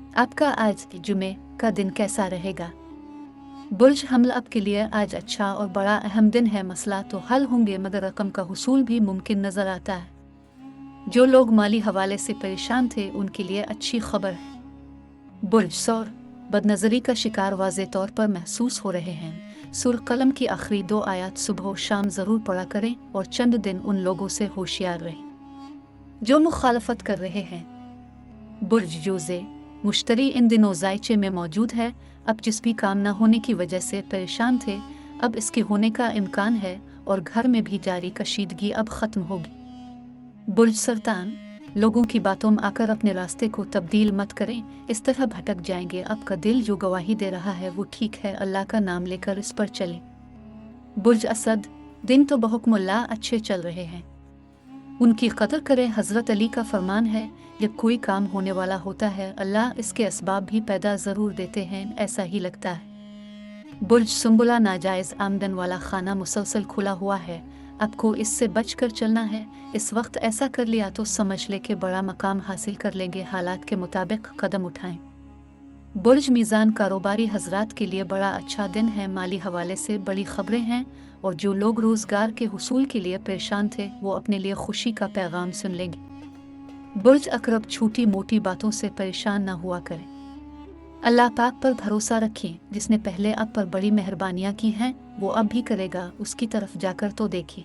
आपका आज जुमे का दिन कैसा रहेगा? बुर्ज हमल आपके लिए आज अच्छा और बड़ा अहम दिन है। मसला तो हल होंगे मगर रकम का हुसूल भी मुमकिन नज़र आता है। जो लोग माली हवाले से परेशान थे उनके लिए अच्छी खबर है। बुर्ज सौर बदनज़री का शिकार वाज़े तौर पर महसूस हो रहे हैं। सूर कलम की आखिरी 2 आयत सुबह और शाम ज़रूर पढ़ा करें और चंद दिन उन लोगों से होशियार रहें जो मुखालफत कर रहे हैं। बुर्ज जोज़े मुश्तरी इन दिनों जायचे में मौजूद है। अब जिस भी काम न होने की वजह से परेशान थे अब इसके होने का इम्कान है और घर में भी जारी कशीदगी अब ख़त्म होगी। बुर्ज सरतान लोगों की बातों में आकर अपने रास्ते को तब्दील मत करें, इस तरह भटक जाएंगे। आपका दिल जो गवाही दे रहा है वो ठीक है, अल्लाह का नाम लेकर इस पर चलें। बुर्ज असद दिन तो बहुकमुल्लाह अच्छे चल रहे हैं, उनकी कदर करें। हज़रत अली का फरमान है, जब कोई काम होने वाला होता है अल्लाह इसके असबाब भी पैदा ज़रूर देते हैं, ऐसा ही लगता है। बुर्ज सुंबुला नाजायज़ आमदन वाला खाना मुसलसल खुला हुआ है, आपको इससे बचकर चलना है। इस वक्त ऐसा कर लिया तो समझ ले के बड़ा मकाम हासिल कर लेंगे। हालात के मुताबिक कदम उठाएं। बुर्ज मीज़ान कारोबारी हजरात के लिए बड़ा अच्छा दिन है। माली हवाले से बड़ी खबरें हैं और जो लोग रोज़गार के हुसूल के लिए परेशान थे वो अपने लिए खुशी का पैगाम सुन लेंगे। बुर्ज अकरब छोटी मोटी बातों से परेशान न हुआ करें। अल्लाह पाक पर भरोसा रखें, जिसने पहले आप पर बड़ी मेहरबानियाँ की हैं वो अब भी करेगा, उसकी तरफ जाकर तो देखिए।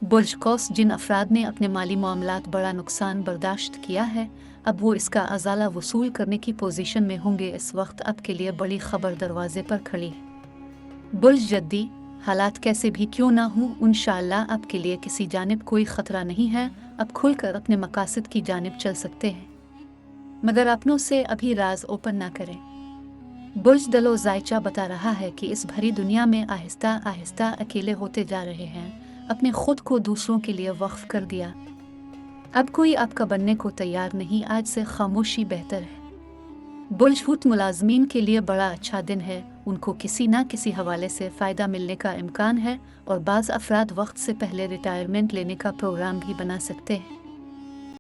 बुर्ज कौस जिन अफराद ने अपने माली मामलात बड़ा नुकसान बर्दाश्त किया है अब वो इसका अजाला वसूल करने की पोजीशन में होंगे। इस वक्त आपके लिए बड़ी खबर दरवाजे पर खड़ी है। बुर्ज जद्दी हालात कैसे भी क्यों ना हों इंशाअल्लाह आपके लिए किसी जानिब कोई ख़तरा नहीं है। अब खुलकर अपने मकासद की जानिब चल सकते हैं, मगर अपनों से अभी राज ओपन ना करें। बुर्ज दलो जायचा बता रहा है कि इस भरी दुनिया में आहिस्ता आहिस्ता अकेले होते जा रहे हैं, अपने खुद को दूसरों के लिए वक्फ कर दिया। अब कोई आपका बनने को तैयार नहीं, आज से खामोशी बेहतर है। बुर्ज हुत मुलाजमीन के लिए बड़ा अच्छा दिन है, उनको किसी न किसी हवाले से फ़ायदा मिलने का इम्कान है और बाज़ अफराद वक्त से पहले रिटायरमेंट लेने का प्रोग्राम भी बना सकते हैं।